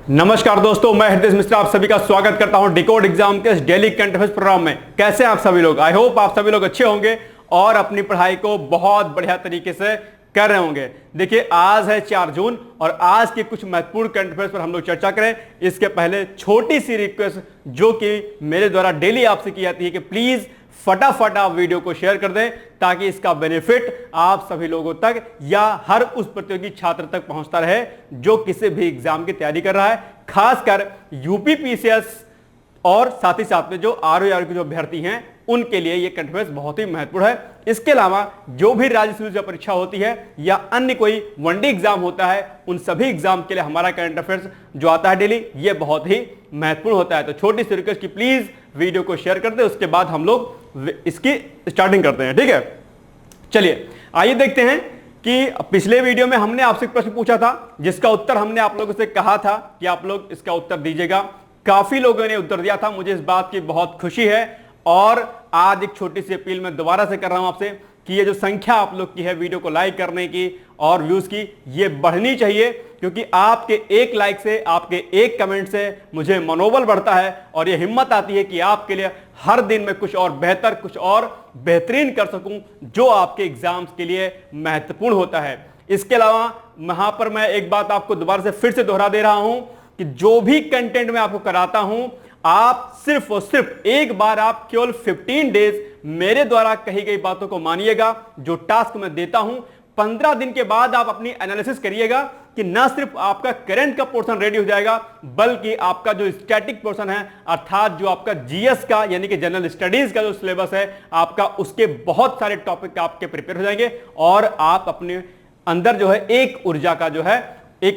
नमस्कार दोस्तों, मैं हृदय मिश्रा आप सभी का स्वागत करता हूं डिकोड एग्जाम के इस डेली करंट अफेयर्स प्रोग्राम में। कैसे हैं आप सभी लोग? आई होप आप सभी लोग अच्छे होंगे और अपनी पढ़ाई को बहुत बढ़िया तरीके से कर रहे होंगे। देखिए, आज है 4 जून और आज के कुछ महत्वपूर्ण करंट अफेयर्स पर हम लोग चर्चा करें। इसके पहले छोटी सी रिक्वेस्ट जो कि मेरे द्वारा डेली आपसे की जाती है कि प्लीज फटाफट आप वीडियो को शेयर कर दें ताकि इसका बेनिफिट आप सभी लोगों तक या हर उस प्रतियोगी छात्र तक पहुंचता रहे जो किसी भी एग्जाम की तैयारी कर रहा है, खासकर यूपी पीसीएस और साथ ही साथ में जो आरओआर के जो अभ्यर्थी हैं उनके लिए यह करंट अफेयर्स बहुत ही महत्वपूर्ण है। इसके अलावा जो भी राज्य सिविल परीक्षा होती है या अन्य कोई वनडे एग्जाम होता है, उन सभी एग्जाम के लिए हमारा करंट अफेयर्स जो आता है डेली, ये बहुत ही महत्वपूर्ण होता है। तो छोटी सी रिक्वेस्ट की प्लीज वीडियो को शेयर कर दे, उसके बाद हम लोग इसकी स्टार्टिंग करते हैं। ठीक है, चलिए आइए देखते हैं कि पिछले वीडियो में हमने आपसे एक प्रश्न पूछा था जिसका उत्तर हमने आप लोगों से कहा था कि आप लोग इसका उत्तर दीजिएगा। काफी लोगों ने उत्तर दिया था, मुझे इस बात की बहुत खुशी है। और आज एक छोटी सी अपील मैं दोबारा से कर रहा हूं आपसे कि ये जो संख्या आप लोग की है वीडियो को लाइक करने की और व्यूज की, ये बढ़नी चाहिए, क्योंकि आपके एक लाइक से, आपके एक कमेंट से मुझे मनोबल बढ़ता है और ये हिम्मत आती है कि आपके लिए हर दिन में कुछ और बेहतर, कुछ और बेहतरीन कर सकूं जो आपके एग्जाम्स के लिए महत्वपूर्ण होता है। इसके अलावा वहां पर मैं एक बात आपको दोबारा से फिर से दोहरा दे रहा हूं कि जो भी कंटेंट मैं आपको कराता हूं, आप सिर्फ और सिर्फ एक बार आप केवल 15 डेज मेरे द्वारा कही गई बातों को मानिएगा। जो टास्क मैं देता हूं 15 दिन के बाद आप अपनी एनालिसिस करिएगा कि ना सिर्फ आपका करंट का पोर्शन रेडी हो जाएगा, बल्कि आपका जो स्टैटिक पोर्शन है, अर्थात जो आपका जीएस का यानी कि जनरल स्टडीज का जो सिलेबस है आपका, उसके बहुत सारे टॉपिक आपके प्रिपेयर हो जाएंगे और आप अपने अंदर जो है एक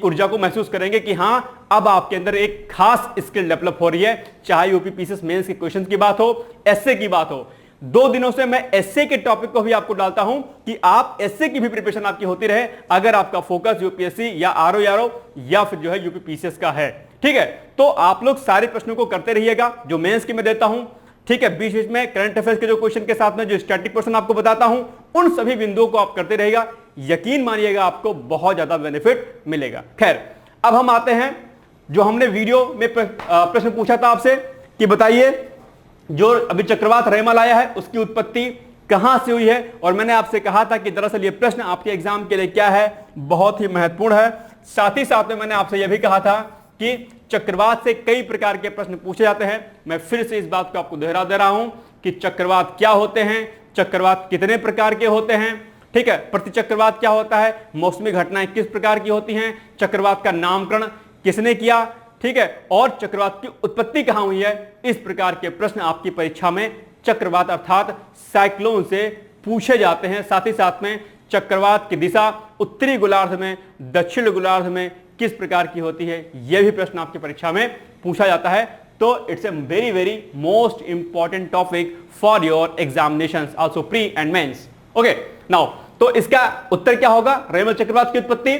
ऊर्जा को महसूस करेंगे कि हां, अब आपके अंदर एक खास स्किल डेवलप हो रही है। चाहे यूपी पीसीएस मेंस के क्वेश्चंस की बात हो, एसए की बात हो। 2 दिनों से मैं एसए के टॉपिक को भी आपको डालता हूं कि आप एसए की भी प्रिपरेशन आपकी होती रहे, अगर आपका फोकस यूपीएससी या आरओआर या फिर जो है यूपी पीसीएस का है। ठीक है, तो आप लोग सारे प्रश्नों को करते रहिएगा जो मेंस की मैं देता हूं। ठीक है, बीच बीच में करंट अफेयर्स के जो क्वेश्चन के साथ में जो स्टैटिक क्वेश्चन आपको बताता हूं, उन सभी बिंदुओं को आप करते रहिएगा। यकीन मानिएगा आपको बहुत ज्यादा बेनिफिट मिलेगा। खैर, अब हम आते हैं जो हमने वीडियो में प्रश्न पूछा था आपसे कि बताइए जो अभी चक्रवात रेमल आया है उसकी उत्पत्ति कहां से हुई है। और मैंने आपसे कहा था कि दरअसल ये प्रश्न आपके एग्जाम के लिए क्या है, बहुत ही महत्वपूर्ण है। साथ ही साथ में मैंने आपसे यह भी कहा था कि चक्रवात से कई प्रकार के प्रश्न पूछे जाते हैं। मैं फिर से इस बात को आपको दोहरा दे रहा हूं कि चक्रवात क्या होते हैं, चक्रवात कितने प्रकार के होते हैं। ठीक है, प्रतिचक्रवात क्या होता है, मौसमी घटनाएं किस प्रकार की होती हैं, चक्रवात का नामकरण किसने किया, ठीक है, और चक्रवात की उत्पत्ति कहां हुई है। इस प्रकार के प्रश्न आपकी परीक्षा में चक्रवात अर्थात साइक्लोन से पूछे जाते हैं। साथ ही साथ में चक्रवात की दिशा उत्तरी गोलार्ध में, दक्षिण गोलार्ध में किस प्रकार की होती है, यह भी प्रश्न आपकी परीक्षा में पूछा जाता है। तो it's a very very most important topic for your examinations also pre and mains. Okay, now तो इसका उत्तर क्या होगा, रेमल चक्रवात की उत्पत्ति।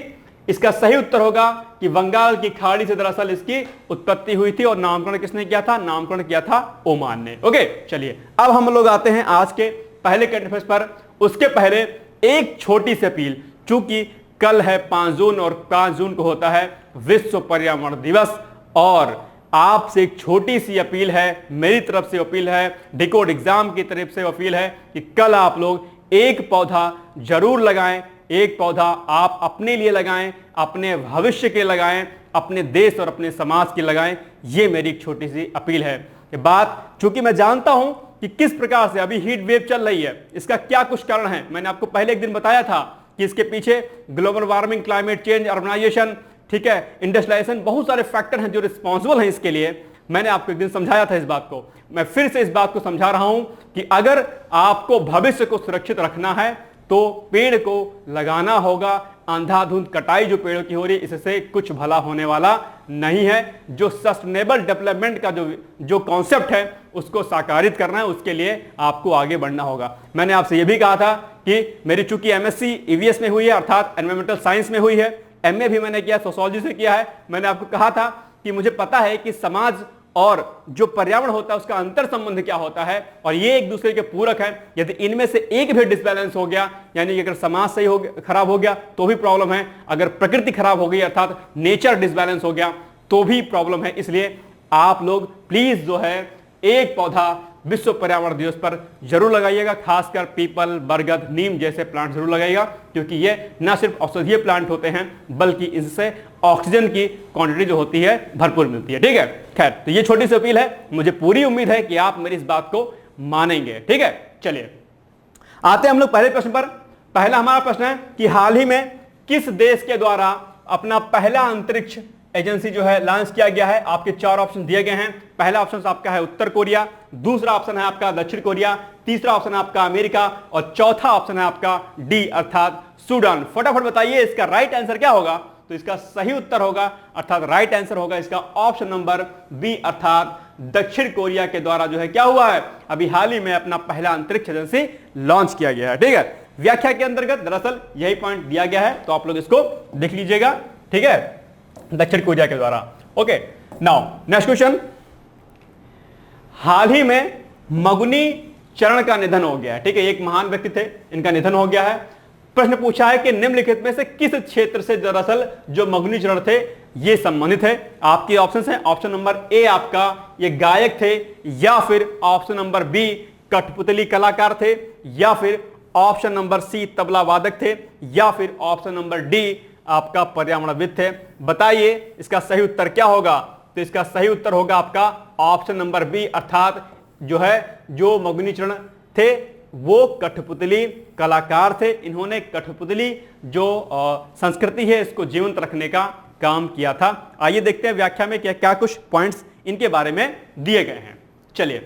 इसका सही उत्तर होगा कि बंगाल की खाड़ी से दरअसल इसकी उत्पत्ति हुई थी और नामकरण किसने किया था, नामकरण किया था ओमान ने। ओके, चलिए अब हम लोग आते हैं आज के पहले करंट अफेयर्स पर। उसके पहले एक छोटी सी अपील, चूंकि कल है 5 जून और 5 जून को होता है विश्व पर्यावरण दिवस, और आपसे एक छोटी सी अपील है, मेरी तरफ से अपील है, डिकोड एग्जाम की तरफ से अपील है कि कल आप लोग एक पौधा जरूर लगाएं। एक पौधा आप अपने लिए लगाएं, अपने भविष्य के लगाएं, अपने देश और अपने समाज के लगाएं। ये मेरी एक छोटी सी अपील है। ये बात चूंकि मैं जानता हूं कि किस प्रकार से अभी हीट वेव चल रही है, इसका क्या कुछ कारण है। मैंने आपको पहले एक दिन बताया था कि इसके पीछे global warming, climate change, urbanization, ठीक है, इंडस्ट्रियलाइजेशन, बहुत सारे फैक्टर हैं जो रिस्पॉन्सिबल हैं इसके लिए। मैंने आपको एक दिन समझाया था इस बात को, मैं फिर से इस बात को समझा रहा हूं कि अगर आपको भविष्य को सुरक्षित रखना है तो पेड़ को लगाना होगा। अंधाधुंध कटाई जो पेड़ों की हो रही है, इससे कुछ भला होने वाला नहीं है। जो सस्टेनेबल डेवलपमेंट का जो कॉन्सेप्ट है उसको साकारित करना है, उसके लिए आपको आगे बढ़ना होगा। मैंने आपसे यह भी कहा था कि मेरी चूंकि एमएससी ईवीएस में हुई है अर्थात एनवायरमेंटल साइंस में हुई है, एमए भी मैंने किया सोशियोलॉजी से किया है। मैंने आपको कहा था कि मुझे पता है कि समाज और जो पर्यावरण होता है उसका अंतर संबंध क्या होता है, और ये एक दूसरे के पूरक है। यदि इनमें से एक भी डिसबैलेंस हो गया, यानी कि अगर समाज सही हो गया, खराब हो गया तो भी प्रॉब्लम है, अगर प्रकृति खराब हो गई अर्थात नेचर डिसबैलेंस हो गया तो भी प्रॉब्लम है। इसलिए आप लोग प्लीज जो है एक पौधा विश्व पर्यावरण दिवस पर जरूर लगाइएगा, खासकर पीपल, बरगद, नीम जैसे प्लांट जरूर लगाइएगा, क्योंकि ये न सिर्फ औषधीय प्लांट होते हैं बल्कि इससे ऑक्सीजन की क्वांटिटी जो होती है भरपूर मिलती है। ठीक है, खैर तो ये छोटी सी अपील है, मुझे पूरी उम्मीद है कि आप मेरी इस बात को मानेंगे। ठीक है, चलिए आते हैं हम लोग पहले प्रश्न पर। पहला हमारा प्रश्न है कि हाल ही में किस देश के द्वारा अपना पहला अंतरिक्ष एजेंसी जो है लॉन्च किया गया है। आपके 4 ऑप्शन दिए गए हैं। पहला ऑप्शन आपका है उत्तर कोरिया, दूसरा ऑप्शन है आपका दक्षिण कोरिया, तीसरा ऑप्शन है आपका अमेरिका और चौथा ऑप्शन है आपका डी अर्थात सूडान। फटाफट बताइए इसका राइट आंसर क्या होगा। तो इसका सही उत्तर होगा अर्थात राइट आंसर होगा इसका ऑप्शन नंबर बी अर्थात दक्षिण कोरिया के द्वारा जो है क्या हुआ है, अभी हाल ही में अपना पहला अंतरिक्ष एजेंसी लॉन्च किया गया है। ठीक है, व्याख्या के अंतर्गत दरअसल यही पॉइंट दिया गया है, तो आप लोग इसको देख लीजिएगा। ठीक है, दक्षिण कोरिया के द्वारा। Okay, now next question. हाल ही में मगुनी चरण का निधन हो गया है। ठीक है, एक महान व्यक्ति थे, इनका निधन हो गया है। प्रश्न पूछा है कि निम्नलिखित में से किस क्षेत्र से दरअसल जो मगुनी चरण थे ये संबंधित है। आपके ऑप्शंस हैं, ऑप्शन नंबर ए आपका ये गायक थे, या फिर ऑप्शन नंबर बी कठपुतली कलाकार थे, या फिर ऑप्शन नंबर सी तबला वादक थे, या फिर ऑप्शन नंबर डी आपका पर्यावरणविद थे। बताइए इसका सही उत्तर क्या होगा। तो इसका सही उत्तर होगा आपका ऑप्शन नंबर बी अर्थात जो है जो मगुनी चरण थे वो कठपुतली कलाकार थे। इन्होंने कठपुतली जो संस्कृति है इसको जीवंत रखने का काम किया था। आइए देखते हैं व्याख्या में क्या क्या कुछ पॉइंट्स इनके बारे में दिए गए हैं। चलिए,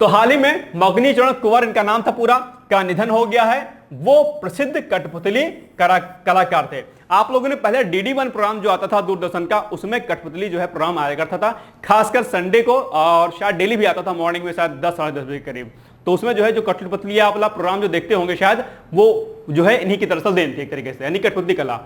तो हाल ही में मगुनी चरण कुंवर इनका नाम था पूरा का निधन हो गया है। वो प्रसिद्ध कठपुतली कलाकार थे। आप लोगों ने पहले DD1 प्रोग्राम जो आता था दूरदर्शन का, उसमें कठपुतली जो है प्रोग्राम आया करता था, खासकर संडे को, और शायद डेली भी आता था मॉर्निंग में, शायद 10 साढ़े 10 बजे के करीब। तो उसमें जो है जो कठपुतली वाला प्रोग्राम जो देखते होंगे शायद वो जो है इन्हीं की दरअसल देन थी एक तरीके से, यानी कठपुतली कला।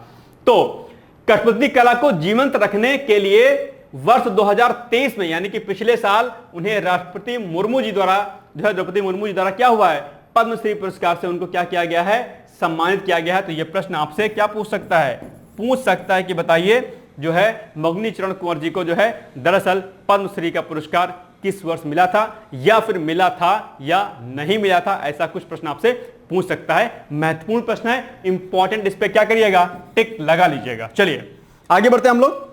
तो कठपुतली कला को जीवंत रखने के लिए वर्ष 2023 में यानी कि पिछले साल उन्हें राष्ट्रपति मुर्मू जी द्वारा जो है द्रौपदी मुर्मू जी द्वारा क्या हुआ है, पद्मश्री पुरस्कार से उनको क्या किया गया है, सम्मानित किया गया है। तो यह प्रश्न आपसे क्या पूछ सकता है, पूछ सकता है कि बताइए जो है मगुनी चरण कुंवर जी को जो है दरअसल पद्मश्री का पुरस्कार किस वर्ष मिला था, या फिर मिला था या नहीं मिला था, ऐसा कुछ प्रश्न आपसे पूछ सकता है। महत्वपूर्ण प्रश्न है, इंपॉर्टेंट, इस पे क्या करिएगा, टिक लगा लीजिएगा। चलिए आगे बढ़ते हैं हम लोग।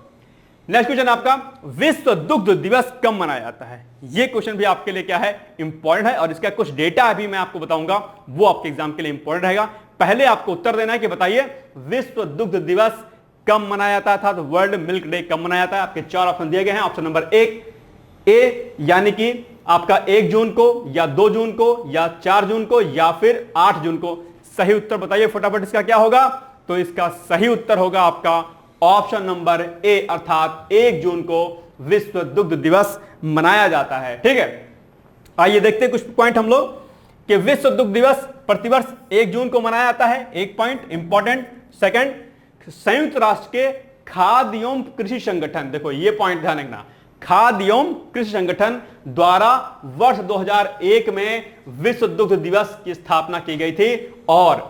नेक्स्ट क्वेश्चन आपका, विश्व दुग्ध दिवस कब मनाया जाता है। यह क्वेश्चन भी आपके लिए क्या है, इंपॉर्टेंट है, और इसका कुछ डेटा अभी मैं आपको बताऊंगा, वो आपके एग्जाम के लिए इंपॉर्टेंट रहेगा। पहले आपको उत्तर देना है कि बताइए विश्व दुग्ध दिवस कब मनाया जाता था, तो वर्ल्ड मिल्क डे कब मनाया जाता है। आपके 4 ऑप्शन दिए गए हैं। ऑप्शन नंबर 1 ए यानी कि आपका 1 जून को, या 2 जून को, या 4 जून को, या फिर 8 जून को। सही उत्तर बताइए फटाफट, इसका क्या होगा। तो इसका सही उत्तर होगा आपका ऑप्शन नंबर ए अर्थात 1 जून को विश्व दुग्ध दिवस मनाया जाता है। ठीक है, आइए देखते हैं कुछ पॉइंट हम लोग कि विश्व दुग्ध दिवस प्रतिवर्ष 1 जून को मनाया जाता है, एक पॉइंट इंपॉर्टेंट। सेकंड, संयुक्त राष्ट्र के खाद्य एवं कृषि संगठन, देखो ये पॉइंट ध्यान रखना, खाद्य एवं कृषि संगठन द्वारा वर्ष 2001 में विश्व दुग्ध दिवस की स्थापना की गई थी। और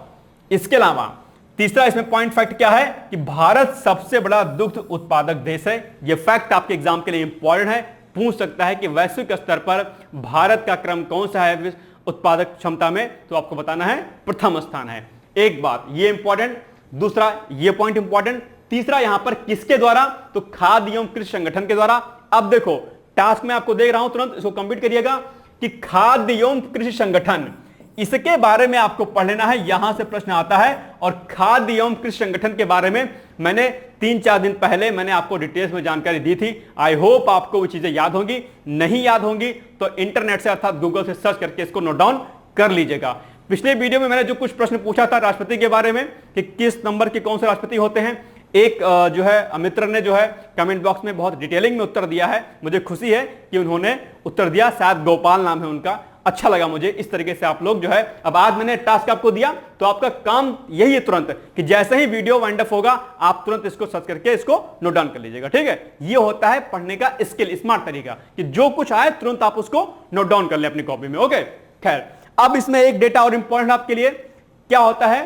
इसके अलावा तीसरा इसमें पॉइंट फैक्ट क्या है कि भारत सबसे बड़ा दुग्ध उत्पादक देश है। यह फैक्ट आपके एग्जाम के लिए इंपॉर्टेंट है, पूछ सकता है कि वैश्विक स्तर पर भारत का क्रम कौन सा है उत्पादक क्षमता में, तो आपको बताना है प्रथम स्थान है। एक बात ये इंपॉर्टेंट, दूसरा ये पॉइंट इंपॉर्टेंट, तीसरा यहां पर किसके द्वारा, तो खाद्य एवं कृषि संगठन के द्वारा। अब देखो टास्क में आपको दे रहा हूं, तुरंत इसको कंप्लीट करिएगा कि खाद्य एवं कृषि संगठन, इसके बारे में आपको पढ़ लेना है, यहां से प्रश्न आता है। और खाद्य एवं कृषि संगठन के बारे में मैंने 3-4 दिन पहले मैंने आपको डिटेल्स में जानकारी दी थी। आई होप आपको वो चीजें याद होंगी, नहीं याद होंगी तो इंटरनेट से अर्थात गूगल से सर्च करके इसको नोट डाउन कर लीजिएगा। पिछले वीडियो में मैंने जो कुछ प्रश्न पूछा था राष्ट्रपति के बारे में कि किस नंबर के कौन से राष्ट्रपति होते हैं, एक जो है मित्र ने जो है कमेंट बॉक्स में बहुत डिटेलिंग में उत्तर दिया है, मुझे खुशी है कि उन्होंने उत्तर दिया, शायद गोपाल नाम है उनका। अच्छा लगा मुझे इस तरीके से आप लोग जो है, अब आज मैंने टास्क आपको दिया तो आपका काम यही है तुरंत कि जैसे ही वीडियो वाइंड अप होगा आप तुरंत इसको सर्च करके इसको नोट डाउन कर लीजिएगा। ठीक है, ये होता है पढ़ने का स्किल, स्मार्ट तरीका कि जो कुछ आए तुरंत आप उसको नोट डाउन कर ले अपनी कॉपी में। ओके, खैर अब इसमें एक डेटा और इंपॉर्टेंट आपके लिए क्या होता है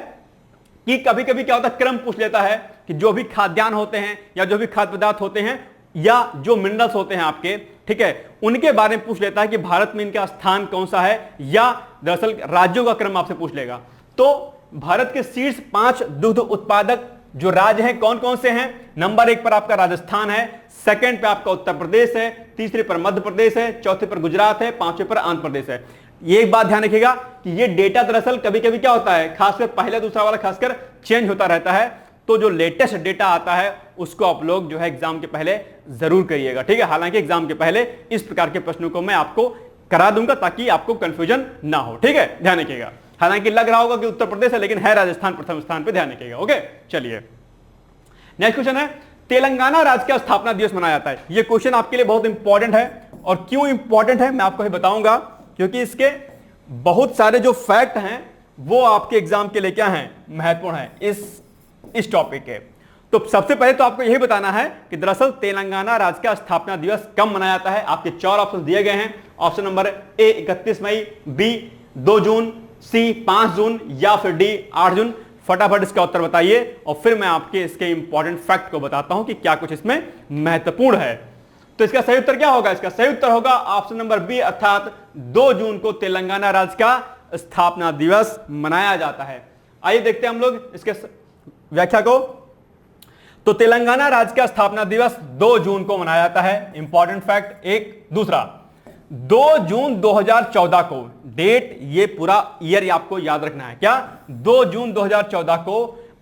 कि कभी कभी क्या होता है क्रम पूछ लेता है, कि जो भी खाद्यान्न होते हैं या जो भी खाद्य पदार्थ होते हैं या जो मिनरल्स होते हैं आपके, ठीक है, उनके बारे में पूछ लेता है कि भारत में इनका स्थान कौन सा है, या दरअसल राज्यों का क्रम आपसे पूछ लेगा। तो भारत के शीर्ष 5 दुग्ध उत्पादक जो राज्य हैं कौन कौन से हैं? नंबर 1 पर आपका राजस्थान है, सेकंड पे आपका उत्तर प्रदेश है, तीसरे पर मध्य प्रदेश है, चौथे पर गुजरात है, पांचवें पर आंध्र प्रदेश है। ये एक बात ध्यान रखिएगा कि ये डेटा दरअसल कभी कभी क्या होता है, खासकर पहला दूसरा वाला खासकर चेंज होता रहता है, तो जो लेटेस्ट डेटा आता है उसको आप लोग जो है एग्जाम के पहले जरूर करिएगा, ठीक है। हालांकि एग्जाम के पहले इस प्रकार के प्रश्नों को मैं आपको करा दूंगा ताकि आपको कंफ्यूजन ना हो, ठीक है, ध्यान रखिएगा। हालांकि लग रहा होगा कि उत्तर प्रदेश है, लेकिन है राजस्थान प्रथम स्थान पर, ध्यान रखिएगा। ओके, चलिए नेक्स्ट क्वेश्चन है, तेलंगाना राज्य का स्थापना दिवस मनाया जाता है। यह क्वेश्चन आपके लिए बहुत इंपॉर्टेंट है, और क्यों इंपॉर्टेंट है मैं आपको ही बताऊंगा, क्योंकि इसके बहुत सारे जो फैक्ट हैं वो आपके एग्जाम के लिए क्या हैं, महत्वपूर्ण है इस टॉपिक के। तो सबसे पहले तो आपको यही बताना है कि दरअसल तेलंगाना राज्य का स्थापना दिवस कब मनाया जाता है। आपके 4 ऑप्शन दिए गए हैं। ऑप्शन नंबर ए 31 मई, बी 2 जून, सी 5 जून, या फिर डी 8 जून। फटाफट इसका उत्तर बताइए और फिर मैं आपके इसके इंपॉर्टेंट फैक्ट को बताता हूं कि क्या कुछ इसमें महत्वपूर्ण है। तो इसका सही उत्तर क्या होगा? इसका सही उत्तर होगा ऑप्शन नंबर बी, अर्थात 2 जून को तेलंगाना राज्य का स्थापना दिवस मनाया जाता है। आइए देखते हैं हम लोग इसके व्याख्या को। तो तेलंगाना राज्य का स्थापना दिवस 2 जून को मनाया जाता है, इंपॉर्टेंट फैक्ट एक। दूसरा, 2 जून 2014 को, डेट ये पूरा ईयर आपको याद रखना है। क्या? 2 जून 2014 को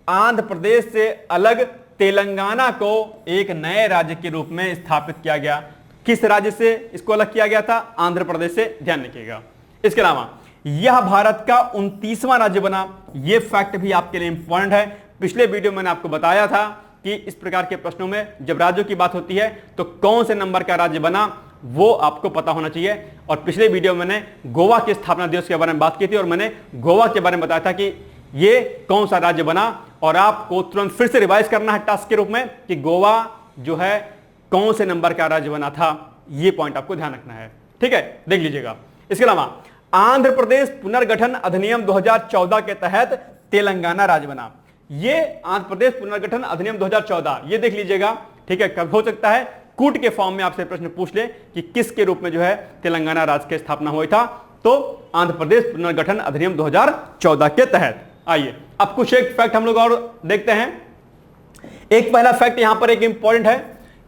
आंध्र प्रदेश से अलग तेलंगाना को एक नए राज्य के रूप में स्थापित किया गया। किस राज्य से इसको अलग किया गया था? आंध्र प्रदेश से, ध्यान रखिएगा। इसके अलावा यह भारत का 29वां राज्य बना। यह फैक्ट भी आपके लिए इंपॉर्टेंट है। पिछले वीडियो में मैंने आपको बताया था कि इस प्रकार के प्रश्नों में जब राज्यों की बात होती है तो कौन से नंबर का राज्य बना वो आपको पता होना चाहिए। और पिछले वीडियो में मैंने गोवा के स्थापना दिवस के बारे में बात की थी और मैंने गोवा के बारे में बताया था कि ये कौन सा राज्य बना, और आपको तुरंत फिर से रिवाइज करना है टास्क के रूप में कि गोवा जो है कौन से नंबर का राज्य बना था। ये पॉइंट आपको ध्यान रखना है, ठीक है, देख लीजिएगा। इसके अलावा आंध्र प्रदेश पुनर्गठन अधिनियम 2014 के तहत तेलंगाना राज्य बना। ये आंध्र प्रदेश पुनर्गठन अधिनियम 2014 ये देख लीजिएगा, ठीक है। कब हो सकता है कूट के फॉर्म में आपसे प्रश्न पूछ ले कि किसके रूप में जो है तेलंगाना राज्य की स्थापना हुई था, तो आंध्र प्रदेश पुनर्गठन अधिनियम 2014 के तहत। आइए अब कुछ एक फैक्ट हम लोग और देखते हैं। एक पहला फैक्ट यहां पर एक इंपॉर्टेंट है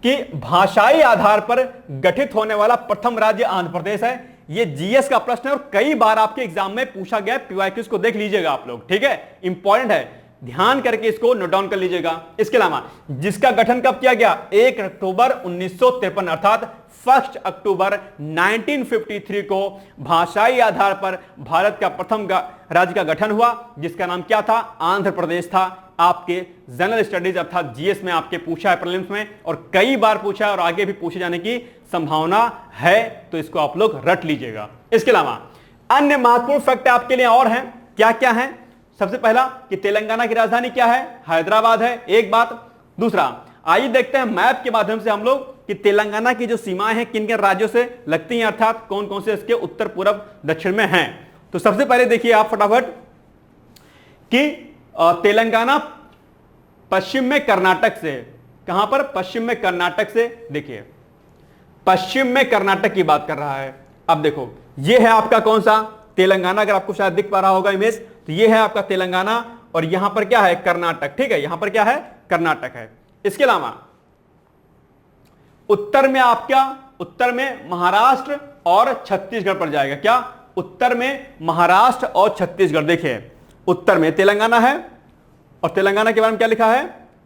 कि भाषाई आधार पर गठित होने वाला प्रथम राज्य आंध्र प्रदेश है। ये जीएस का प्रश्न है और कई बार आपके एग्जाम में पूछा गया। पीवाईक्यूज को देख लीजिएगा आप लोग, ठीक है, इंपॉर्टेंट है, ध्यान करके इसको नोट डाउन कर लीजिएगा। इसके अलावा जिसका गठन कब किया गया? 1 अक्टूबर 1953 अर्थात 1 अक्टूबर 1953 को भाषाई आधार पर भारत का प्रथम राज्य का गठन हुआ, जिसका नाम क्या था? आंध्र प्रदेश था। आपके जनरल स्टडीज अर्थात जीएस में आपके पूछा है प्रीलिम्स में, और कई बार पूछा है और आगे भी पूछे जाने की संभावना है, तो इसको आप लोग रट लीजिएगा। इसके अलावा अन्य महत्वपूर्ण फैक्ट आपके लिए और हैं। क्या क्या है? सबसे पहला कि तेलंगाना की राजधानी क्या है? हैदराबाद है, एक बात। दूसरा, आइए देखते हैं मैप के माध्यम से हम लोग कि तेलंगाना की जो सीमाएं हैं किन किन राज्यों से लगती हैं, अर्थात कौन कौन से इसके उत्तर पूर्व दक्षिण में हैं। तो सबसे पहले देखिए आप फटाफट कि तेलंगाना पश्चिम में कर्नाटक से, कहां पर? पश्चिम में कर्नाटक से। देखिए पश्चिम में कर्नाटक की बात कर रहा है। अब देखो ये है आपका कौन सा? तेलंगाना। अगर आपको शायद दिख पा रहा होगा इमेज, तो ये है आपका तेलंगाना और यहां पर क्या है? कर्नाटक, ठीक है, यहां पर क्या है? कर्नाटक है। इसके अलावा उत्तर में आपका, उत्तर में महाराष्ट्र और छत्तीसगढ़ पड़ जाएगा। क्या? उत्तर में महाराष्ट्र और छत्तीसगढ़। देखिए उत्तर में तेलंगाना है और तेलंगाना के बारे में क्या लिखा है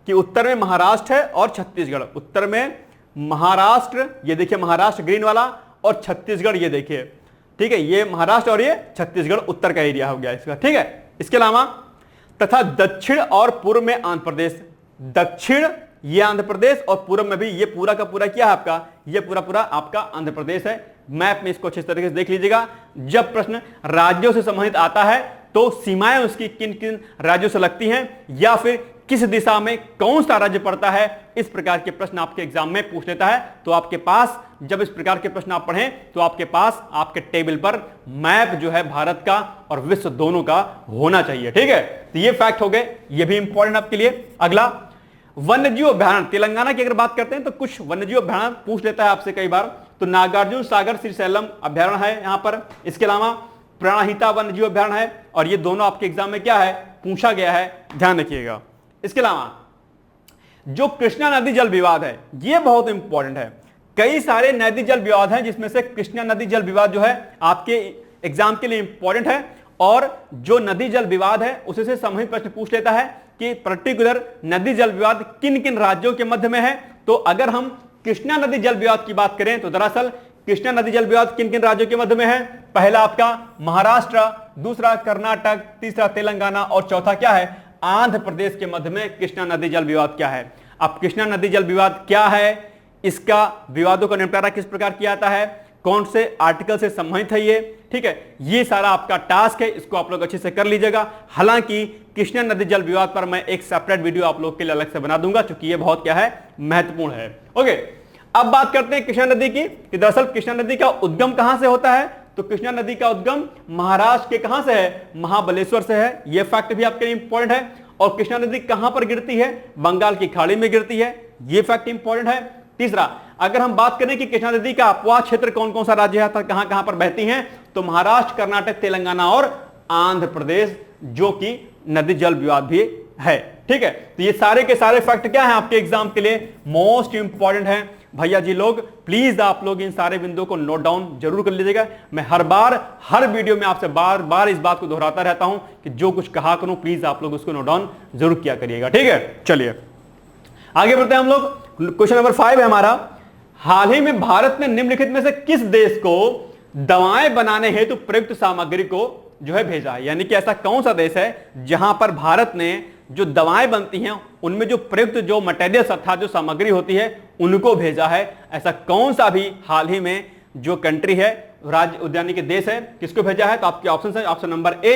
कि उत्तर में महाराष्ट्र है और छत्तीसगढ़। उत्तर में महाराष्ट्र, ये देखिए महाराष्ट्र ग्रीन वाला, और छत्तीसगढ़ ये देखिए, ठीक है, ये महाराष्ट्र और ये छत्तीसगढ़ उत्तर का एरिया हो गया इसका, ठीक है। इसके अलावा तथा दक्षिण और पूर्व में आंध्र प्रदेश। दक्षिण ये आंध्र प्रदेश और पूर्व में भी ये पूरा का पूरा क्या है आपका? ये पूरा पूरा आपका आंध्र प्रदेश है। मैप में इसको अच्छे तरीके से देख लीजिएगा। जब प्रश्न राज्यों से संबंधित आता है तो सीमाएं उसकी किन किन राज्यों से लगती हैं या फिर किस दिशा में कौन सा राज्य पड़ता है, इस प्रकार के प्रश्न आपके एग्जाम में पूछ लेता है। तो आपके पास जब इस प्रकार के प्रश्न आप पढ़ें तो आपके पास आपके टेबल पर मैप जो है भारत का और विश्व दोनों का होना चाहिए, ठीक है। तो ये फैक्ट हो गए, ये भी इंपॉर्टेंट आपके लिए। अगला, वन्यजीव अभ्यारण्य तेलंगाना की अगर बात करते हैं तो कुछ वन्यजीव अभ्यारण्य पूछ लेता है आपसे कई बार, तो नागार्जुन सागर श्रीशैलम अभ्यारण्य है यहां पर। इसके अलावा प्राणहिता वन्यजीव अभ्यारण्य है, और ये दोनों आपके एग्जाम में क्या है, पूछा गया है, ध्यान रखिएगा। इसके अलावा जो कृष्णा नदी जल विवाद है, ये बहुत इंपॉर्टेंट है। कई सारे नदी जल विवाद हैं जिसमें से कृष्णा नदी जल विवाद जो है आपके एग्जाम के लिए इंपॉर्टेंट है, और जो नदी जल विवाद है उसी से संबंधित प्रश्न पूछ लेता है कि पर्टिकुलर नदी जल विवाद किन किन राज्यों के मध्य में है। तो अगर हम कृष्णा नदी जल विवाद की बात करें तो दरअसल कृष्णा नदी जल विवाद किन किन राज्यों के मध्य में है, पहला आपका महाराष्ट्र, दूसरा कर्नाटक, तीसरा तेलंगाना, और चौथा क्या है, आंध्र प्रदेश के मध्य में कृष्णा नदी जल विवाद क्या है। अब कृष्णा नदी जल विवाद क्या है, इसका विवादों का निपटारा किस प्रकार किया जाता है, कौन से आर्टिकल से संबंधित है ये, ठीक है, ये सारा आपका टास्क है, इसको आप लोग अच्छे से कर लीजिएगा। हालांकि कृष्णा नदी जल विवाद पर मैं एक सेपरेट वीडियो आप लोग के लिए अलग से बना दूंगा, क्योंकि ये बहुत क्या है, महत्वपूर्ण है। ओके, अब बात करते हैं कृष्णा नदी की, कि दरअसल कृष्णा नदी का उद्गम कहां से होता है। तो कृष्णा नदी का उद्गम महाराष्ट्र के कहां से है, महाबलेश्वर से है, यह फैक्ट भी आपके लिए इंपॉर्टेंट है। और कृष्णा नदी कहां पर गिरती है, बंगाल की खाड़ी में गिरती है, यह फैक्ट इंपॉर्टेंट है। तीसरा, अगर हम बात करें कि कृष्णा नदी का अपवाह क्षेत्र कौन कौन सा राज्य है, कहां कहां पर बहती हैं, तो महाराष्ट्र, कर्नाटक, तेलंगाना और आंध्र प्रदेश, जो कि नदी जल विवाद भी है, ठीक है। तो ये सारे के सारे फैक्ट क्या है आपके एग्जाम के लिए मोस्ट इंपॉर्टेंट है। भैया जी लोग प्लीज आप लोग इन सारे बिंदुओं को नोट डाउन जरूर कर लीजिएगा। मैं हर बार हर वीडियो में आपसे बार बार इस बात को दोहराता रहता हूं कि जो कुछ कहा करूं प्लीज आप लोग उसको नोट डाउन जरूर किया करिएगा, ठीक है। चलिए आगे बढ़ते हैं हम लोग। क्वेश्चन नंबर 5 है हमारा, हाल ही में भारत ने निम्नलिखित में से किस देश को दवाएं बनाने हेतु प्रयुक्त सामग्री को जो है भेजा है, यानी कि ऐसा कौन सा देश है जहां पर भारत ने जो दवाएं बनती हैं उनमें जो प्रयुक्त जो मटेरियल्स अर्थात जो सामग्री होती है उनको भेजा है। ऐसा कौन सा भी हाल ही में जो कंट्री है, राज्य उद्यानिकी के देश है, किसको भेजा है। तो आपके ऑप्शन है, ऑप्शन नंबर ए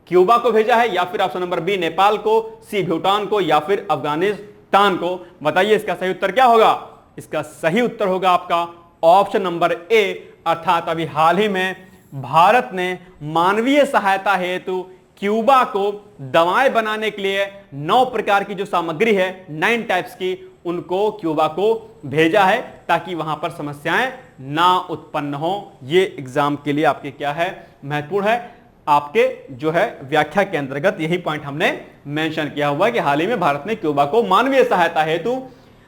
क्यूबा को भेजा है, या फिर ऑप्शन नंबर बी नेपाल को, सी भूटान को, या फिर अफगानिस्तान को। बताइए इसका सही उत्तर क्या होगा। इसका सही उत्तर होगा आपका ऑप्शन नंबर ए, अर्थात अभी हाल ही में भारत ने मानवीय सहायता हेतु क्यूबा को दवाएं बनाने के लिए 9 प्रकार की जो सामग्री है, 9 टाइप्स की, उनको क्यूबा को भेजा है ताकि वहां पर समस्याएं ना उत्पन्न हो। ये एग्जाम के लिए आपके क्या है, महत्वपूर्ण है। आपके जो है व्याख्या के अंतर्गत यही पॉइंट हमने मेंशन किया हुआ है कि हाल ही में भारत ने क्यूबा को मानवीय सहायता हेतु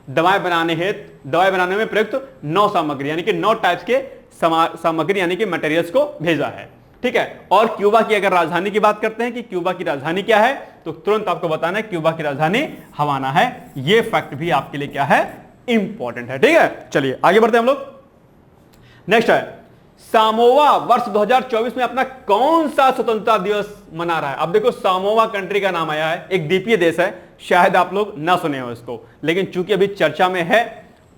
दवाएं बनाने में प्रयुक्त 9 सामग्री यानी कि 9 टाइप्स के सामग्री यानी कि मटेरियल्स को भेजा है, ठीक है। और क्यूबा की अगर राजधानी की बात करते हैं कि क्यूबा की राजधानी क्या है, तो तुरंत आपको बताना है क्यूबा की राजधानी हवाना है। यह फैक्ट भी आपके लिए क्या है, इंपॉर्टेंट है, ठीक है। चलिए आगे बढ़ते हैं हम लोग। नेक्स्ट है, सामोआ वर्ष 2024 में अपना कौन सा स्वतंत्रता दिवस मना रहा है। अब देखो सामोआ कंट्री का नाम आया है, एक द्वीपीय देश है, शायद आप लोग ना सुने हो इसको, लेकिन चूंकि अभी चर्चा में है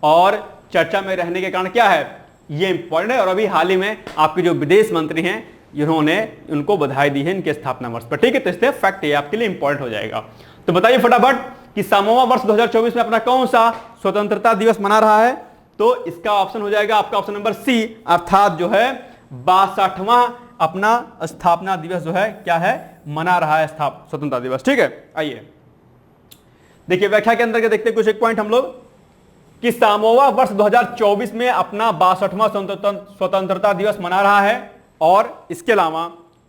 और चर्चा में रहने के कारण क्या है, ये इंपॉर्टेंट है। और अभी हाल ही में आपके जो विदेश मंत्री हैं इन्होंने उनको बधाई दी है इनके स्थापना वर्ष पर, ठीक है। तो इसलिए फैक्ट ये आपके लिए इंपॉर्टेंट हो जाएगा। तो बताइए फटाफट कि सामोआ वर्ष 2024 में अपना कौन सा स्वतंत्रता दिवस मना रहा है। तो इसका ऑप्शन हो जाएगा आपका ऑप्शन नंबर सी, अर्थात जो है 62वां अपना स्थापना दिवस जो है क्या है, मना रहा है स्वतंत्रता दिवस, ठीक है। आइए देखिए व्याख्या के अंदर के देखते कुछ एक पॉइंट हम लोग कि सामोआ वर्ष 2024 में अपना 62वां स्वतंत्रता दिवस मना रहा है। और इसके अलावा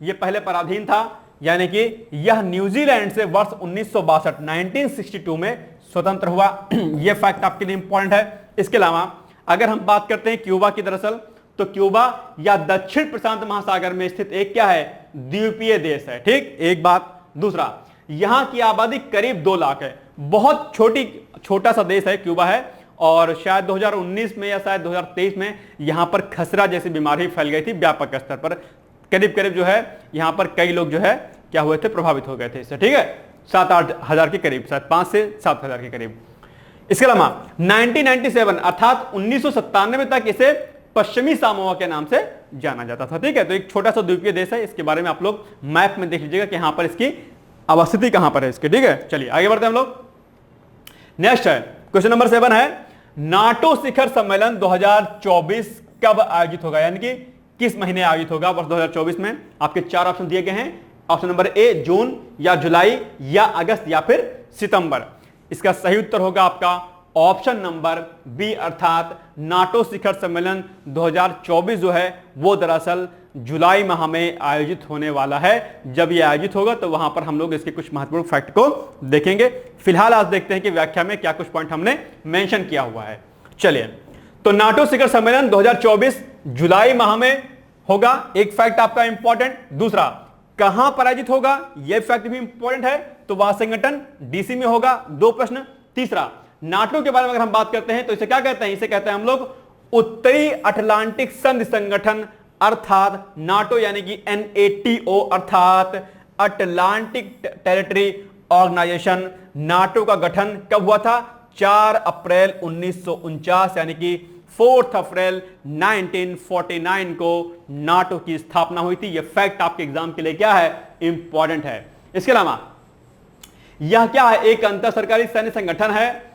यह पहले पराधीन था, यानी कि यह न्यूजीलैंड से वर्ष 1962 में स्वतंत्र हुआ। यह फैक्ट आपके लिए इंपॉर्टेंट है। इसके अलावा अगर हम बात करते हैं क्यूबा की, दरअसल तो क्यूबा या दक्षिण प्रशांत महासागर में स्थित एक क्या है, द्वीपीय देश है, ठीक, एक बात। दूसरा, यहां की आबादी करीब 2 लाख है, बहुत छोटा सा देश है क्यूबा है। और शायद 2019 में या शायद 2023 में यहां पर खसरा जैसी बीमारी फैल गई थी व्यापक स्तर पर, करीब जो है यहां पर कई लोग जो है क्या हुए थे, प्रभावित हो गए थे इससे, ठीक है। 7-8 हजार के करीब, शायद 5 से 7 हजार के करीब। इसके अलावा 1997 अर्थात 1997 तक इसे पश्चिमी सामोआ के नाम से जाना जाता था, ठीक है। तो एक छोटा सा द्वीपीय देश है, इसके बारे में आप लोग मैप में देख लीजिएगा कि यहां पर इसकी अवस्थिति कहां पर है इसके, ठीक है। चलिए आगे बढ़ते हैं हम लोग। नेक्स्ट है क्वेश्चन नंबर 7 है, नाटो शिखर सम्मेलन 2024 कब आयोजित होगा, यानी कि किस महीने आयोजित होगा वर्ष 2024 में। आपके 4 ऑप्शन दिए गए हैं, ऑप्शन नंबर ए जून या जुलाई या अगस्त या फिर सितंबर। इसका सही उत्तर होगा आपका ऑप्शन नंबर बी, अर्थात नाटो शिखर सम्मेलन 2024 जो है वो दरअसल जुलाई माह में आयोजित होने वाला है। जब ये आयोजित होगा तो वहां पर हम लोग इसके कुछ महत्वपूर्ण फैक्ट को देखेंगे। फिलहाल आज देखते हैं कि व्याख्या में क्या कुछ पॉइंट हमने मेंशन किया हुआ है। चलिए, तो नाटो शिखर सम्मेलन 2024 जुलाई माह में होगा, एक फैक्ट आपका इंपॉर्टेंट। दूसरा, कहां पर आयोजित होगा, यह फैक्ट भी इंपॉर्टेंट है, तो वाशिंगटन डीसी में होगा। 2 प्रश्न। तीसरा, नाटो के बारे में अगर हम बात करते हैं तो इसे क्या कहते हैं, इसे कहते हैं हम लोग उत्तरी अटलांटिक संधि संगठन, अर्थात नाटो यानी कि NATO, अर्थात अटलांटिक टेरिटरी ऑर्गेनाइजेशन। नाटो का गठन कब हुआ था? 4 अप्रैल 1949 यानी कि 4 अप्रैल 1949 को नाटो की स्थापना हुई थी। यह फैक्ट आपके एग्जाम के लिए क्या है, इंपॉर्टेंट है। इसके अलावा यह क्या है, एक अंतर सरकारी सैन्य संगठन है।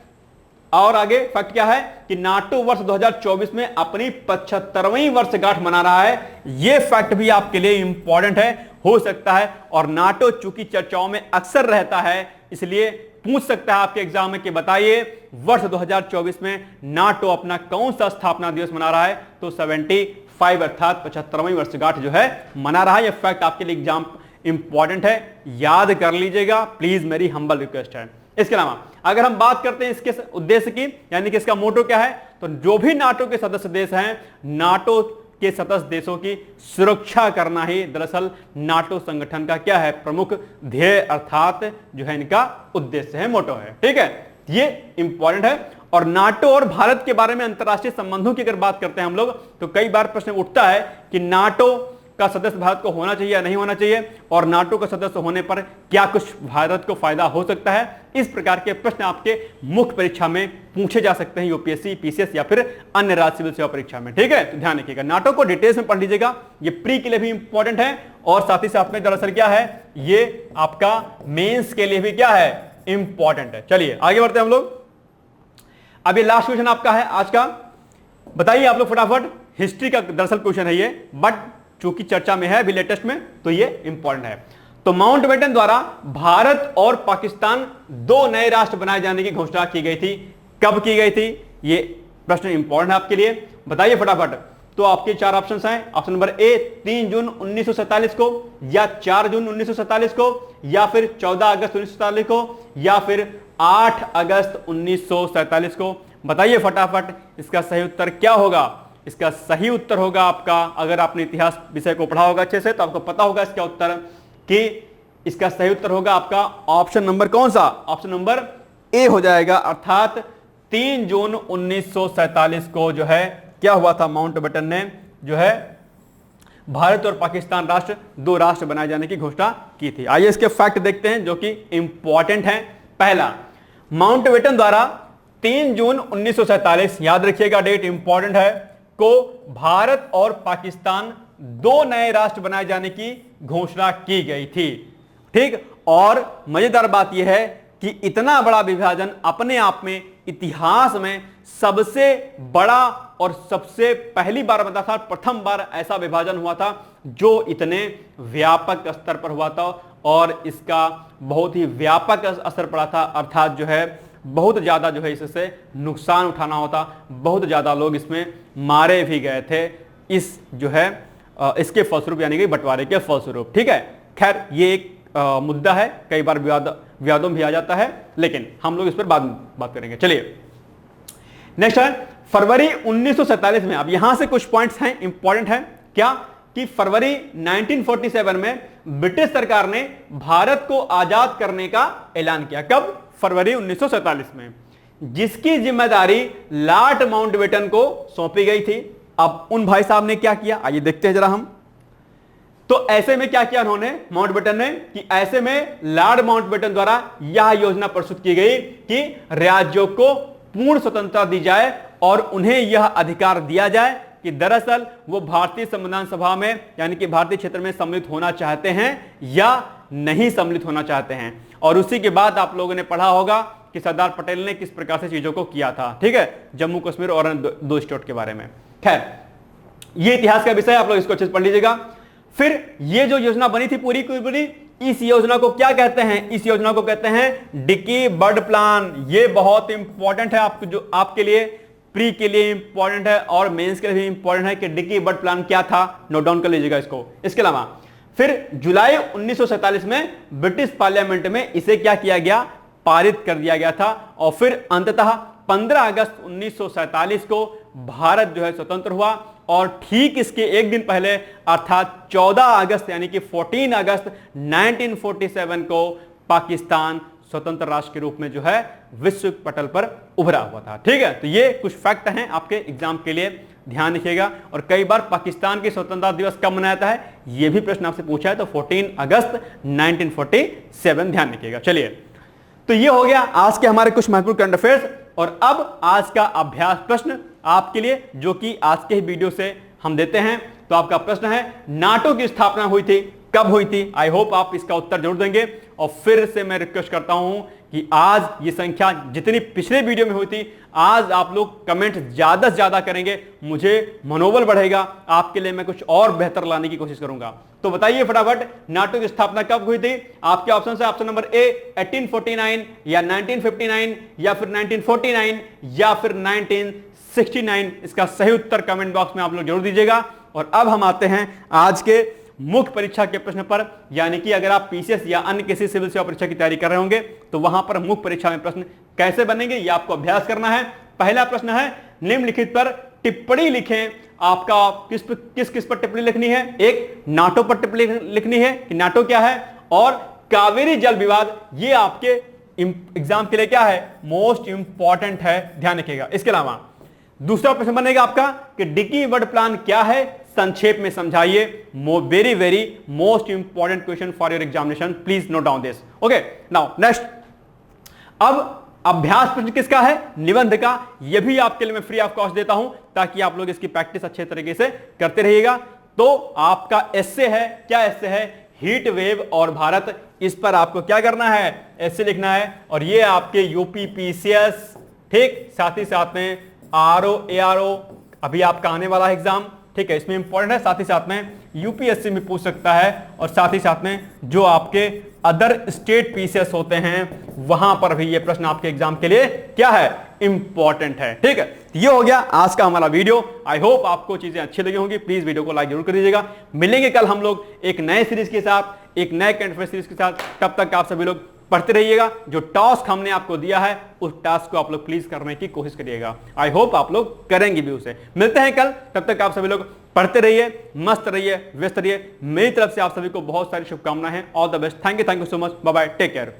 और आगे फैक्ट क्या है कि नाटो वर्ष 2024 में अपनी 75वीं वर्षगांठ मना रहा है। यह फैक्ट भी आपके लिए इंपॉर्टेंट है, हो सकता है। और नाटो चूंकि चर्चाओं में अक्सर रहता है, इसलिए पूछ सकता है आपके एग्जाम में कि बताइए वर्ष 2024 में नाटो अपना कौन सा स्थापना दिवस मना रहा है, तो 75 अर्थात 75वीं वर्षगांठ जो है मना रहा है। यह फैक्ट आपके लिए एग्जाम इंपॉर्टेंट है, याद कर लीजिएगा प्लीज, मेरी हम्बल रिक्वेस्ट है। इसके अलावा अगर हम बात करते हैं इसके उद्देश्य की, यानी कि इसका मोटो क्या है, तो जो भी नाटो के सदस्य देश हैं, नाटो के सदस्य देशों की सुरक्षा करना ही दरअसल नाटो संगठन का क्या है, प्रमुख ध्येय अर्थात जो है इनका उद्देश्य है, मोटो है। ठीक है, ये इंपॉर्टेंट है। और नाटो और भारत के बारे में अंतरराष्ट्रीय संबंधों की अगर बात करते हैं हम लोग, तो कई बार प्रश्न उठता है कि नाटो का सदस्य भारत को होना चाहिए या नहीं होना चाहिए, और नाटो का सदस्य होने पर क्या कुछ भारत को फायदा हो सकता है। इस प्रकार के प्रश्न आपके मुख्य परीक्षा में पूछे जा सकते हैं, यूपीएससी, पीसीएस या फिर अन्य राज्य सिविल सेवा परीक्षा में। ठीक है, तो ध्यान रखिएगा, नाटो को डिटेल्स में पढ़ लीजिएगा, ये प्री के लिए भी इंपॉर्टेंट है और साथ ही साथ में दरअसल क्या है, ये आपका मेंस के लिए भी क्या है, इंपॉर्टेंट है। चलिए आगे बढ़ते हैं हम लोग। अब ये लास्ट क्वेश्चन आपका है आज का, बताइए आप लोग फटाफट। हिस्ट्री का दरअसल क्वेश्चन है ये, बट चूंकि चर्चा में है अभी लेटेस्ट में, तो ये इंपॉर्टेंट है। तो माउंटबेटन द्वारा भारत और पाकिस्तान 2 नए राष्ट्र बनाए जाने की घोषणा की गई थी। कब की गई थी, ये प्रश्न इंपॉर्टेंट है आपके लिए, बताइए फटाफट। तो आपके 4 ऑप्शंस हैं। ऑप्शन नंबर ए 3 जून 1947 को, या 4 जून 1947 को, या फिर 14 अगस्त 1947 को, या फिर 8 अगस्त 1947 को। बताइए फटाफट इसका सही उत्तर क्या होगा। इसका सही उत्तर होगा आपका, अगर आपने इतिहास विषय को पढ़ा होगा अच्छे से तो आपको पता होगा इसका उत्तर, कि इसका सही उत्तर होगा आपका ऑप्शन नंबर कौन सा, ऑप्शन नंबर ए हो जाएगा, अर्थात 3 जून 1947 को जो है क्या हुआ था, माउंटबेटन ने जो है भारत और पाकिस्तान राष्ट्र 2 राष्ट्र बनाए जाने की घोषणा की थी। आइए इसके फैक्ट देखते हैं जो कि इंपॉर्टेंट है। पहला, माउंटबेटन द्वारा 3 जून 1947, याद रखिएगा डेट इंपॉर्टेंट है, को भारत और पाकिस्तान 2 नए राष्ट्र बनाए जाने की घोषणा की गई थी। ठीक, और मजेदार बात यह है कि इतना बड़ा विभाजन अपने आप में इतिहास में सबसे बड़ा और सबसे पहली बार बता था, प्रथम बार ऐसा विभाजन हुआ था जो इतने व्यापक स्तर पर हुआ था, और इसका बहुत ही व्यापक असर पड़ा था, अर्थात जो है बहुत ज्यादा जो है इससे नुकसान उठाना होता, बहुत ज्यादा लोग इसमें मारे भी गए थे, इस जो है इसके फलस्वरूप, यानी कि बंटवारे के फलस्वरूप। ठीक है, खैर ये एक मुद्दा है, कई बार विवादों में भी आ जाता है, लेकिन हम लोग इस पर बाद में बात करेंगे। चलिए नेक्स्ट है फरवरी 1947 में। अब यहां से कुछ पॉइंट्स हैं, इंपॉर्टेंट है क्या, कि फरवरी 1947 में ब्रिटिश सरकार ने भारत को आजाद करने का ऐलान किया। कब, फरवरी 1947 में, जिसकी जिम्मेदारी लॉर्ड माउंटबेटन को सौंपी गई थी। अब उन भाई साहब ने क्या किया, आइए देखते हैं जरा हम। तो ऐसे में क्या किया उन्होंने, माउंटबेटन ने, कि ऐसे में लॉर्ड माउंटबेटन द्वारा यह योजना प्रस्तुत की गई कि राज्यों को पूर्ण स्वतंत्रता दी जाए और उन्हें यह अधिकार दिया जाए कि दरअसल वो भारतीय संविधान सभा में, यानी कि भारतीय क्षेत्र में सम्मिलित होना चाहते हैं या नहीं सम्मिलित होना चाहते हैं। और उसी के बाद आप लोगों ने पढ़ा होगा कि सरदार पटेल ने किस प्रकार से चीजों को किया था। ठीक है, जम्मू कश्मीर और 2 स्टेट के बारे में। खैर ये इतिहास का विषय, आप लोग इसको अच्छे से पढ़ लीजिएगा। फिर ये जो योजना बनी थी पूरी की पूरी, इस योजना को क्या कहते हैं? इस योजना को कहते हैं डिकी बर्ड प्लान। ये बहुत इंपॉर्टेंट है आपको, जो आपके लिए प्री के लिए इंपॉर्टेंट है और मेंस के लिए भी इंपॉर्टेंट है कि डिकी बर्ड प्लान क्या था, नोट डाउन कर लीजिएगा इसको। इसके अलावा फिर जुलाई 1947 में ब्रिटिश पार्लियामेंट में इसे क्या किया गया? पारित कर दिया गया था। और फिर अंततः 15 अगस्त 1947 को भारत जो है स्वतंत्र हुआ और ठीक इसके एक दिन पहले अर्थात 14 अगस्त यानी कि 14 अगस्त 1947 को पाकिस्तान स्वतंत्र राष्ट्र के रूप में जो है विश्व पटल पर उभरा हुआ था। ठीक है, तो ये कुछ फैक्ट हैं आपके एग्जाम के लिए, ध्यान रखिएगा। और कई बार पाकिस्तान की स्वतंत्रता दिवस कब मनाया जाता है, यह भी प्रश्न आपसे पूछा है, तो 14 अगस्त 1947 ध्यान रखिएगा। चलिए, तो ये हो गया आज के हमारे कुछ महत्वपूर्ण करंट अफेयर्स। और अब आज का अभ्यास प्रश्न आपके लिए, जो कि आज के ही वीडियो से हम देते हैं। तो आपका प्रश्न है, नाटो की स्थापना हुई थी, कब हुई थी? आई होप आप इसका उत्तर जरूर देंगे। और फिर से मैं रिक्वेस्ट करता हूं कि आज ये संख्या जितनी पिछले वीडियो में हुई थी, आज आप लोग कमेंट ज्यादा से ज्यादा करेंगे, मुझे मनोबल बढ़ेगा, आपके लिए मैं कुछ और बेहतर लाने की कोशिश करूंगा। तो बताइए फटाफट, नाटो की स्थापना कब हुई थी? आपके ऑप्शन है, ऑप्शन नंबर ए 1849 या 1959 या फिर 1949 या फिर 1969। इसका सही उत्तर कमेंट बॉक्स में आप लोग जरूर दीजिएगा। और अब हम आते हैं आज के मुख्य परीक्षा के प्रश्न पर, यानी कि अगर आप पीसीएस या अन्य किसी सिविल सेवा परीक्षा की तैयारी कर रहे होंगे तो वहां पर मुख्य परीक्षा में प्रश्न कैसे बनेंगे ये आपको अभ्यास करना है। पहला प्रश्न है, निम्नलिखित पर टिप्पणी लिखें। आपका किस किस पर टिप्पणी लिखनी है? एक, नाटो पर टिप्पणी लिखनी है कि नाटो क्या है, और कावेरी जल विवाद, ये आपके एग्जाम के लिए क्या है? मोस्ट इंपॉर्टेंट है, ध्यान रखिएगा। इसके अलावा दूसरा प्रश्न बनेगा आपका कि डिकी बर्ड प्लान क्या है, संक्षेप में समझाइए। Very very most important question for your examination, please note down this. Okay, now next, अब अभ्यास प्रश्न किसका है? निबंध का। यह भी आपके लिए मैं फ्री ऑफ कॉस्ट देता हूं ताकि आप लोग इसकी प्रैक्टिस अच्छे तरीके से करते रहिएगा। तो आपका एस्से है, क्या एस्से है? हीट वेव और भारत। इस पर आपको क्या करना है? एस्से लिखना है। और ये आपके यूपी पीसीएस, ठीक, साथ ही साथ में आरओ एआरओ अभी आपका आने वाला है एग्जाम, ठीक है, इसमें इंपॉर्टेंट है। साथ ही साथ में यूपीएससी में पूछ सकता है, और साथ ही साथ में जो आपके अदर स्टेट पीसीएस होते हैं वहां पर भी ये प्रश्न आपके एग्जाम के लिए क्या है? इंपॉर्टेंट है। ठीक है, ये हो गया आज का हमारा वीडियो। आई होप आपको चीजें अच्छी लगी होंगी। प्लीज वीडियो को लाइक जरूर कर दीजिएगा। मिलेंगे कल हम लोग एक नए सीरीज के साथ, एक नए करंट अफेयर सीरीज के साथ। तब तक आप सभी लोग पढ़ते रहिएगा। जो टास्क हमने आपको दिया है उस टास्क को आप लोग प्लीज करने की कोशिश करिएगा। आई होप आप लोग करेंगे भी उसे। मिलते हैं कल, तब तक आप सभी लोग पढ़ते रहिए, मस्त रहिए, व्यस्त रहिए। मेरी तरफ से आप सभी को बहुत सारी शुभकामनाएं हैं। All the best. Thank you so much. Bye bye, take care.